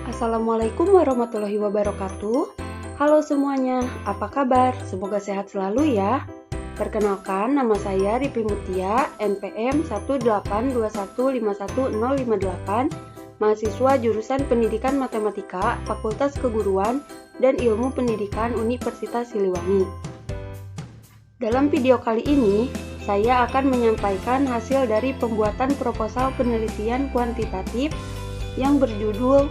Assalamualaikum warahmatullahi wabarakatuh. Halo semuanya, apa kabar? Semoga sehat selalu ya. Perkenalkan, nama saya Ripi Mutia, NPM 182151058, mahasiswa jurusan Pendidikan Matematika, Fakultas Keguruan dan Ilmu Pendidikan Universitas Siliwangi. Dalam video kali ini, saya akan menyampaikan hasil dari pembuatan proposal penelitian kuantitatif yang berjudul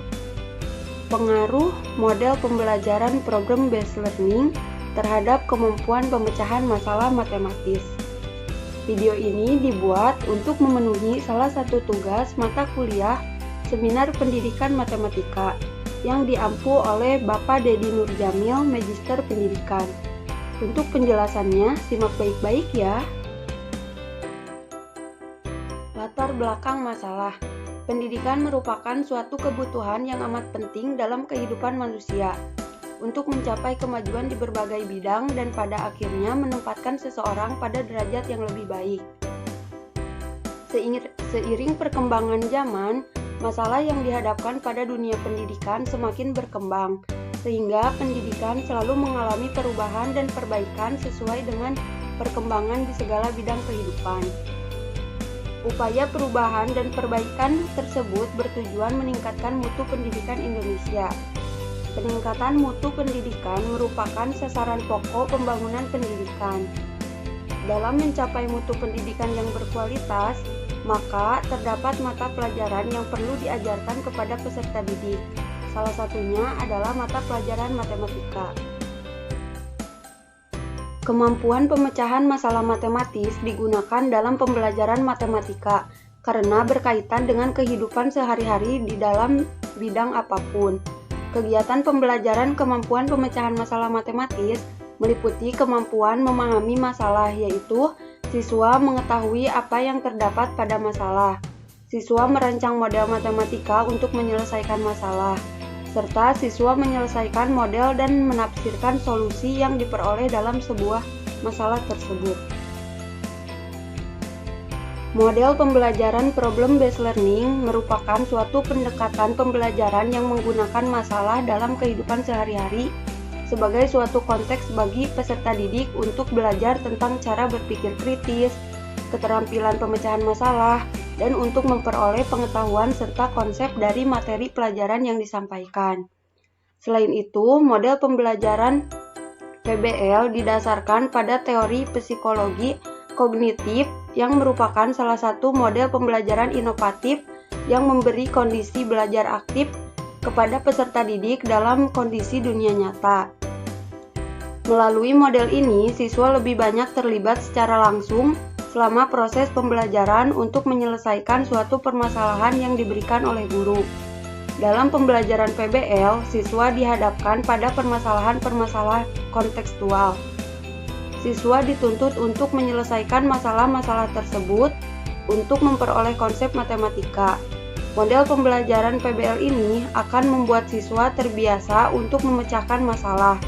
Pengaruh model pembelajaran Problem Based Learning terhadap kemampuan pemecahan masalah matematis. Video ini dibuat untuk memenuhi salah satu tugas mata kuliah Seminar Pendidikan Matematika yang diampu oleh Bapak Dedi Nurjamil, Magister Pendidikan. Untuk penjelasannya, simak baik-baik ya. Latar belakang masalah. Pendidikan merupakan suatu kebutuhan yang amat penting dalam kehidupan manusia untuk mencapai kemajuan di berbagai bidang dan pada akhirnya menempatkan seseorang pada derajat yang lebih baik. Seiring perkembangan zaman, masalah yang dihadapkan pada dunia pendidikan semakin berkembang, sehingga pendidikan selalu mengalami perubahan dan perbaikan sesuai dengan perkembangan di segala bidang kehidupan. Upaya perubahan dan perbaikan tersebut bertujuan meningkatkan mutu pendidikan Indonesia. Peningkatan mutu pendidikan merupakan sasaran pokok pembangunan pendidikan. Dalam mencapai mutu pendidikan yang berkualitas, maka terdapat mata pelajaran yang perlu diajarkan kepada peserta didik. Salah satunya adalah mata pelajaran matematika. Kemampuan pemecahan masalah matematis digunakan dalam pembelajaran matematika karena berkaitan dengan kehidupan sehari-hari di dalam bidang apapun. Kegiatan pembelajaran kemampuan pemecahan masalah matematis meliputi kemampuan memahami masalah, yaitu siswa mengetahui apa yang terdapat pada masalah. Siswa merancang model matematika untuk menyelesaikan masalah, serta siswa menyelesaikan model dan menafsirkan solusi yang diperoleh dalam sebuah masalah tersebut. Model pembelajaran Problem Based Learning merupakan suatu pendekatan pembelajaran yang menggunakan masalah dalam kehidupan sehari-hari sebagai suatu konteks bagi peserta didik untuk belajar tentang cara berpikir kritis, keterampilan pemecahan masalah, dan untuk memperoleh pengetahuan serta konsep dari materi pelajaran yang disampaikan. Selain itu, model pembelajaran PBL didasarkan pada teori psikologi kognitif yang merupakan salah satu model pembelajaran inovatif yang memberi kondisi belajar aktif kepada peserta didik dalam kondisi dunia nyata. Melalui model ini, siswa lebih banyak terlibat secara langsung selama proses pembelajaran untuk menyelesaikan suatu permasalahan yang diberikan oleh guru. Dalam pembelajaran PBL, siswa dihadapkan pada permasalahan-permasalahan kontekstual. Siswa dituntut untuk menyelesaikan masalah-masalah tersebut untuk memperoleh konsep matematika. Model pembelajaran PBL ini akan membuat siswa terbiasa untuk memecahkan masalah,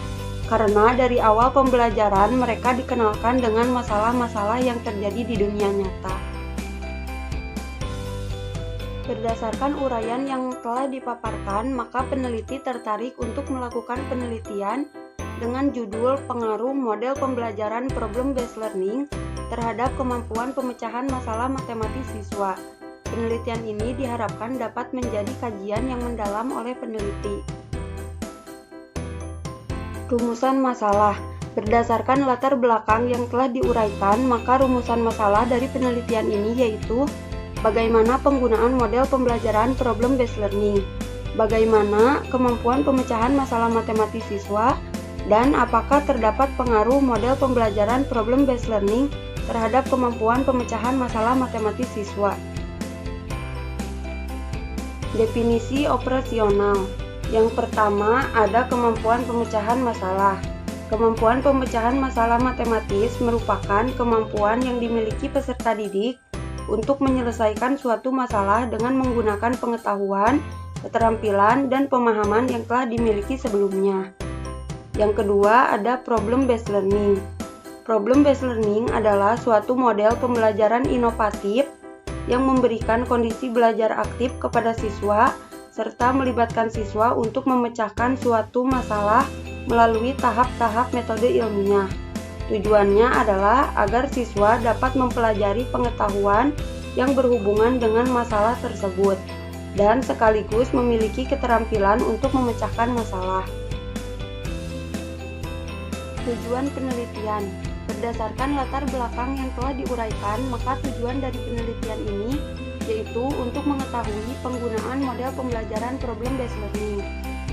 karena dari awal pembelajaran mereka dikenalkan dengan masalah-masalah yang terjadi di dunia nyata. Berdasarkan uraian yang telah dipaparkan, maka peneliti tertarik untuk melakukan penelitian dengan judul Pengaruh Model Pembelajaran Problem Based Learning terhadap kemampuan pemecahan masalah matematis siswa. Penelitian ini diharapkan dapat menjadi kajian yang mendalam oleh peneliti. Rumusan masalah. Berdasarkan latar belakang yang telah diuraikan, maka rumusan masalah dari penelitian ini yaitu bagaimana penggunaan model pembelajaran Problem Based Learning, bagaimana kemampuan pemecahan masalah matematis siswa, dan apakah terdapat pengaruh model pembelajaran Problem Based Learning terhadap kemampuan pemecahan masalah matematis siswa. Definisi operasional. Yang pertama, ada kemampuan pemecahan masalah. Kemampuan pemecahan masalah matematis merupakan kemampuan yang dimiliki peserta didik untuk menyelesaikan suatu masalah dengan menggunakan pengetahuan, keterampilan, dan pemahaman yang telah dimiliki sebelumnya. Yang kedua, ada Problem Based Learning. Problem Based Learning adalah suatu model pembelajaran inovatif yang memberikan kondisi belajar aktif kepada siswa serta melibatkan siswa untuk memecahkan suatu masalah melalui tahap-tahap metode ilmiah. Tujuannya adalah agar siswa dapat mempelajari pengetahuan yang berhubungan dengan masalah tersebut dan sekaligus memiliki keterampilan untuk memecahkan masalah. Tujuan penelitian. Berdasarkan latar belakang yang telah diuraikan, maka tujuan dari penelitian ini yaitu untuk mengetahui penggunaan model pembelajaran problem-based learning,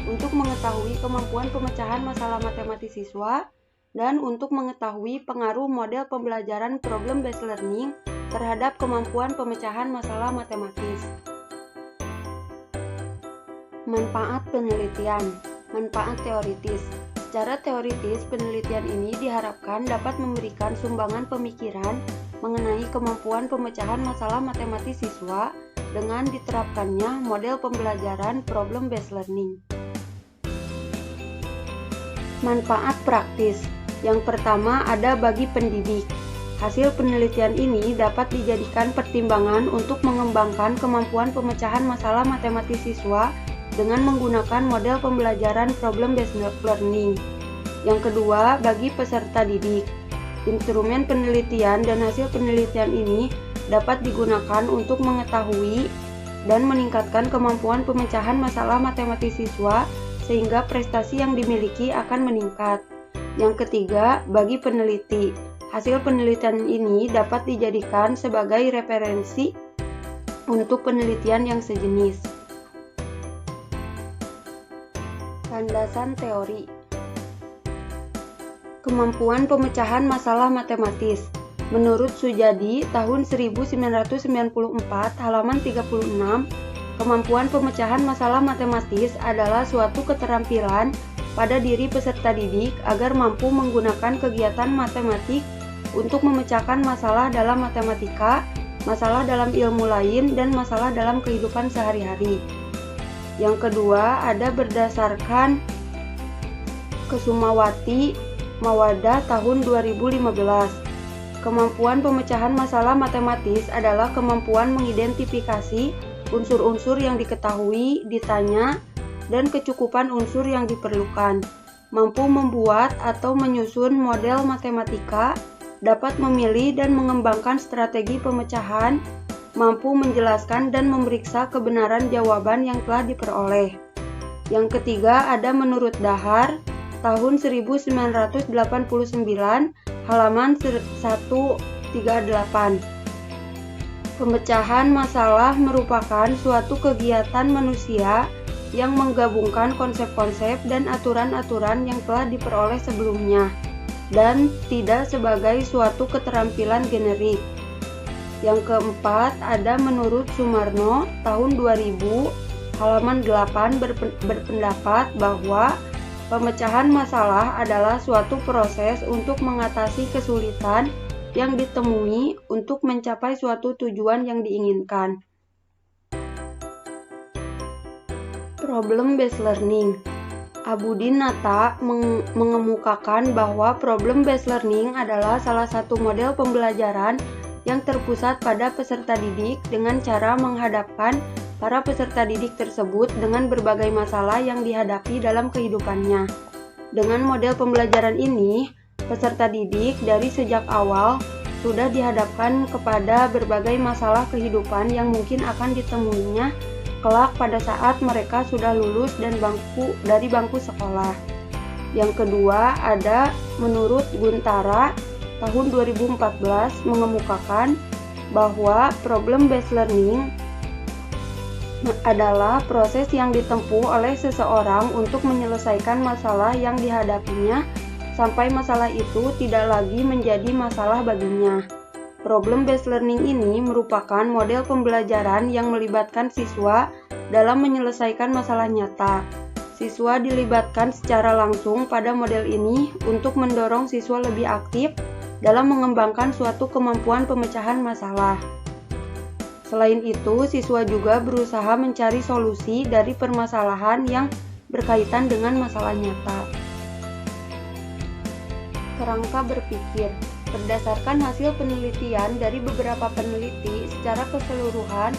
untuk mengetahui kemampuan pemecahan masalah matematis siswa, dan untuk mengetahui pengaruh model pembelajaran problem-based learning terhadap kemampuan pemecahan masalah matematis. Manfaat penelitian. Manfaat teoritis. Secara teoritis, penelitian ini diharapkan dapat memberikan sumbangan pemikiran mengenai kemampuan pemecahan masalah matematis siswa dengan diterapkannya model pembelajaran problem-based learning. Manfaat praktis. Yang pertama ada bagi pendidik. Hasil penelitian ini dapat dijadikan pertimbangan untuk mengembangkan kemampuan pemecahan masalah matematis siswa dengan menggunakan model pembelajaran problem-based learning. Yang kedua, bagi peserta didik. Instrumen penelitian dan hasil penelitian ini dapat digunakan untuk mengetahui dan meningkatkan kemampuan pemecahan masalah matematis siswa sehingga prestasi yang dimiliki akan meningkat. Yang ketiga, bagi peneliti. Hasil penelitian ini dapat dijadikan sebagai referensi untuk penelitian yang sejenis. Landasan teori. Kemampuan pemecahan masalah matematis. Menurut Sujadi, tahun 1994, halaman 36, kemampuan pemecahan masalah matematis adalah suatu keterampilan pada diri peserta didik agar mampu menggunakan kegiatan matematik untuk memecahkan masalah dalam matematika, masalah dalam ilmu lain, dan masalah dalam kehidupan sehari-hari. Yang kedua, ada berdasarkan Kesumawati Mawada tahun 2015. Kemampuan pemecahan masalah matematis adalah kemampuan mengidentifikasi unsur-unsur yang diketahui, ditanya, dan kecukupan unsur yang diperlukan. Mampu membuat atau menyusun model matematika, dapat memilih dan mengembangkan strategi pemecahan, mampu menjelaskan dan memeriksa kebenaran jawaban yang telah diperoleh. Yang ketiga ada menurut Dahar tahun 1989 halaman 138. Pemecahan masalah merupakan suatu kegiatan manusia yang menggabungkan konsep-konsep dan aturan-aturan yang telah diperoleh sebelumnya dan tidak sebagai suatu keterampilan generik. Yang keempat ada menurut Sumarno tahun 2000 halaman 8 berpendapat bahwa pemecahan masalah adalah suatu proses untuk mengatasi kesulitan yang ditemui untuk mencapai suatu tujuan yang diinginkan. Problem-based learning. Abudin Nata mengemukakan bahwa problem-based learning adalah salah satu model pembelajaran yang terpusat pada peserta didik dengan cara menghadapkan para peserta didik tersebut dengan berbagai masalah yang dihadapi dalam kehidupannya. Dengan model pembelajaran ini, peserta didik dari sejak awal sudah dihadapkan kepada berbagai masalah kehidupan yang mungkin akan ditemuinya kelak pada saat mereka sudah lulus dari bangku sekolah. Yang kedua ada menurut Guntara tahun 2014 mengemukakan bahwa problem-based learning adalah proses yang ditempuh oleh seseorang untuk menyelesaikan masalah yang dihadapinya sampai masalah itu tidak lagi menjadi masalah baginya. Problem-based learning ini merupakan model pembelajaran yang melibatkan siswa dalam menyelesaikan masalah nyata. Siswa dilibatkan secara langsung pada model ini untuk mendorong siswa lebih aktif dalam mengembangkan suatu kemampuan pemecahan masalah. Selain itu, siswa juga berusaha mencari solusi dari permasalahan yang berkaitan dengan masalah nyata. Kerangka berpikir. Berdasarkan hasil penelitian dari beberapa peneliti, secara keseluruhan,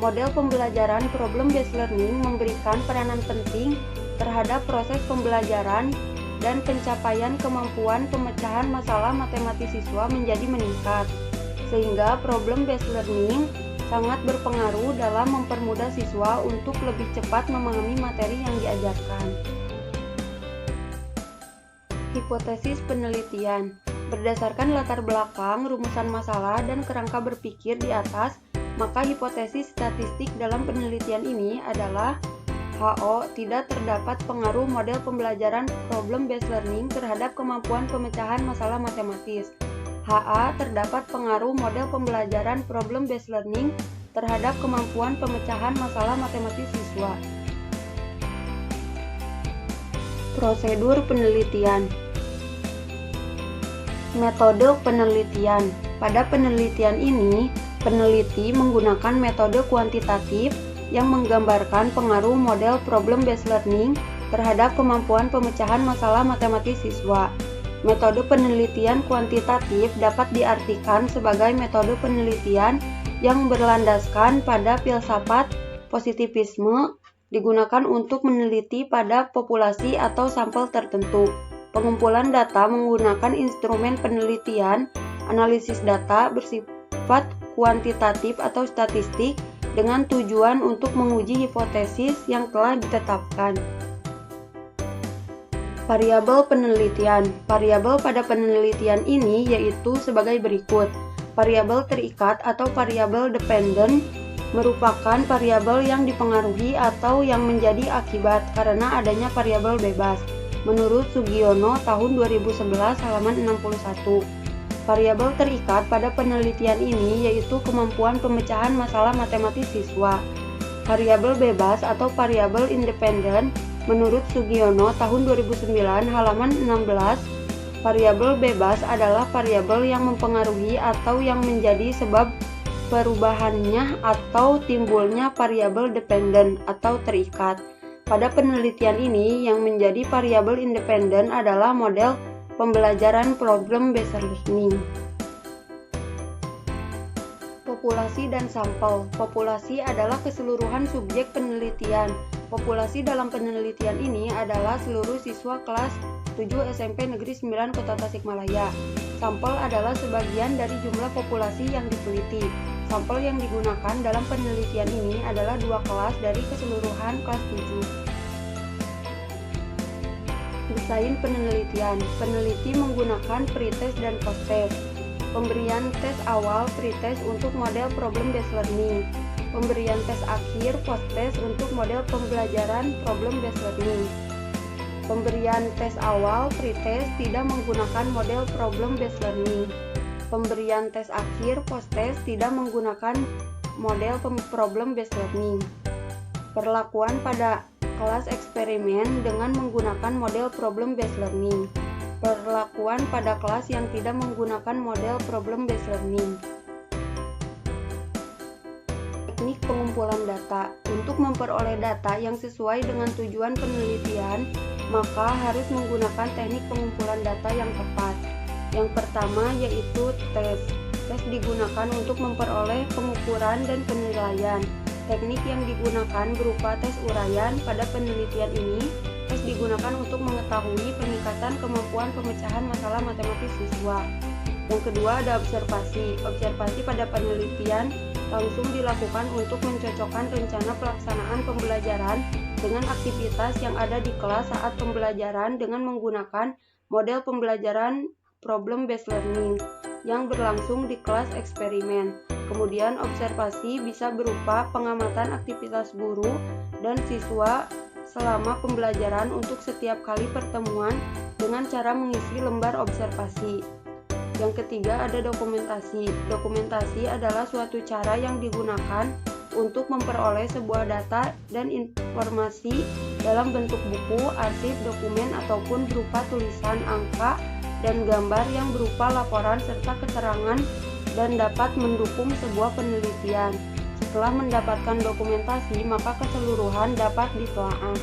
Model pembelajaran problem-based learning memberikan peranan penting terhadap proses pembelajaran dan pencapaian kemampuan pemecahan masalah matematis siswa menjadi meningkat, sehingga problem-based learning sangat berpengaruh dalam mempermudah siswa untuk lebih cepat memahami materi yang diajarkan. Hipotesis penelitian. Berdasarkan latar belakang, rumusan masalah, dan kerangka berpikir di atas, maka hipotesis statistik dalam penelitian ini adalah HO. Tidak terdapat pengaruh model pembelajaran problem-based learning terhadap kemampuan pemecahan masalah matematis. HA. Terdapat pengaruh model pembelajaran problem-based learning terhadap kemampuan pemecahan masalah matematis siswa. Prosedur penelitian. Metode penelitian. Pada penelitian ini, peneliti menggunakan metode kuantitatif yang menggambarkan pengaruh model problem-based learning terhadap kemampuan pemecahan masalah matematis siswa. Metode penelitian kuantitatif dapat diartikan sebagai metode penelitian yang berlandaskan pada filsafat positivisme, digunakan untuk meneliti pada populasi atau sampel tertentu. Pengumpulan data menggunakan instrumen penelitian, analisis data bersifat kuantitatif atau statistik dengan tujuan untuk menguji hipotesis yang telah ditetapkan. Variabel penelitian. Variabel pada penelitian ini yaitu sebagai berikut. Variabel terikat atau variabel dependent merupakan variabel yang dipengaruhi atau yang menjadi akibat karena adanya variabel bebas. Menurut Sugiono tahun 2011 halaman 61. Variabel terikat pada penelitian ini yaitu kemampuan pemecahan masalah matematis siswa. Variabel bebas atau variabel independen menurut Sugiono tahun 2009 halaman 16. Variabel bebas adalah variabel yang mempengaruhi atau yang menjadi sebab perubahannya atau timbulnya variabel dependen atau terikat. Pada penelitian ini, yang menjadi variabel independen adalah model pembelajaran problem-based learning. Populasi dan sampel. Populasi adalah keseluruhan subjek penelitian. Populasi dalam penelitian ini adalah seluruh siswa kelas 7 SMP Negeri 9 Kota Tasikmalaya. Sampel adalah sebagian dari jumlah populasi yang diteliti. Sampel yang digunakan dalam penelitian ini adalah 2 kelas dari keseluruhan kelas 7. Desain penelitian. Peneliti menggunakan pretest dan posttest. Pemberian tes awal pretest untuk model problem-based learning. Pemberian tes akhir posttest untuk model pembelajaran problem-based learning. Pemberian tes awal pretest tidak menggunakan model problem-based learning. Pemberian tes akhir posttest tidak menggunakan model problem-based learning. Perlakuan pada kelas eksperimen dengan menggunakan model problem-based learning. Perlakuan pada kelas yang tidak menggunakan model problem-based learning. Teknik pengumpulan data. Untuk memperoleh data yang sesuai dengan tujuan penelitian, maka harus menggunakan teknik pengumpulan data yang tepat. Yang pertama yaitu tes. Tes digunakan untuk memperoleh pengukuran dan penilaian. Teknik yang digunakan berupa tes uraian. Pada penelitian ini, tes digunakan untuk mengetahui peningkatan kemampuan pemecahan masalah matematis siswa. Yang kedua ada observasi. Observasi pada penelitian langsung dilakukan untuk mencocokkan rencana pelaksanaan pembelajaran dengan aktivitas yang ada di kelas saat pembelajaran dengan menggunakan model pembelajaran problem-based learning yang berlangsung di kelas eksperimen. Kemudian observasi bisa berupa pengamatan aktivitas guru dan siswa selama pembelajaran untuk setiap kali pertemuan dengan cara mengisi lembar observasi. Yang ketiga ada dokumentasi. Dokumentasi adalah suatu cara yang digunakan untuk memperoleh sebuah data dan informasi dalam bentuk buku, arsip, dokumen, ataupun berupa tulisan, angka, dan gambar yang berupa laporan serta keterangan dan dapat mendukung sebuah penelitian. Setelah mendapatkan dokumentasi, maka keseluruhan dapat ditelaah.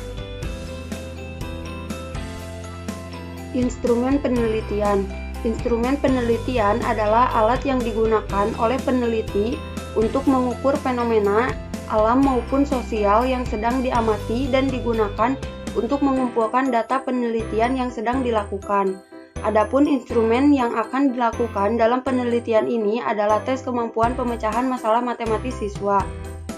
Instrumen penelitian. Instrumen penelitian adalah alat yang digunakan oleh peneliti untuk mengukur fenomena alam maupun sosial yang sedang diamati dan digunakan untuk mengumpulkan data penelitian yang sedang dilakukan. Adapun instrumen yang akan dilakukan dalam penelitian ini adalah tes kemampuan pemecahan masalah matematis siswa.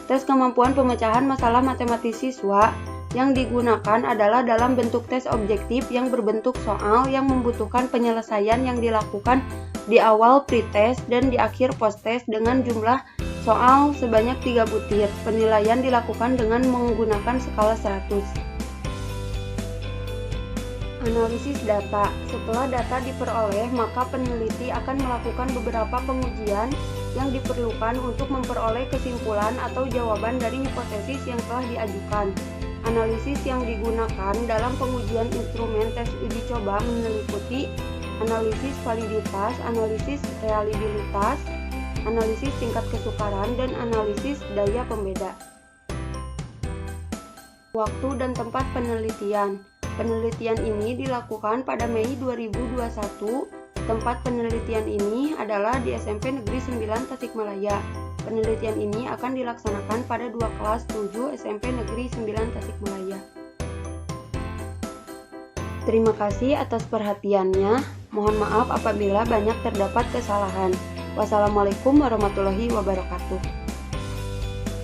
Tes kemampuan pemecahan masalah matematis siswa yang digunakan adalah dalam bentuk tes objektif yang berbentuk soal yang membutuhkan penyelesaian yang dilakukan di awal pretest dan di akhir posttest dengan jumlah soal sebanyak 3 butir. Penilaian dilakukan dengan menggunakan skala 100. Analisis data. Setelah data diperoleh, maka peneliti akan melakukan beberapa pengujian yang diperlukan untuk memperoleh kesimpulan atau jawaban dari hipotesis yang telah diajukan. Analisis yang digunakan dalam pengujian instrumen tes uji coba meliputi analisis validitas, analisis reliabilitas, analisis tingkat kesukaran, dan analisis daya pembeda. Waktu dan tempat penelitian. Penelitian ini dilakukan pada Mei 2021. Tempat penelitian ini adalah di SMP Negeri 9 Tasikmalaya. Penelitian ini akan dilaksanakan pada 2 kelas 7 SMP Negeri 9 Tasikmalaya. Terima kasih atas perhatiannya. Mohon maaf apabila banyak terdapat kesalahan. Wassalamualaikum warahmatullahi wabarakatuh.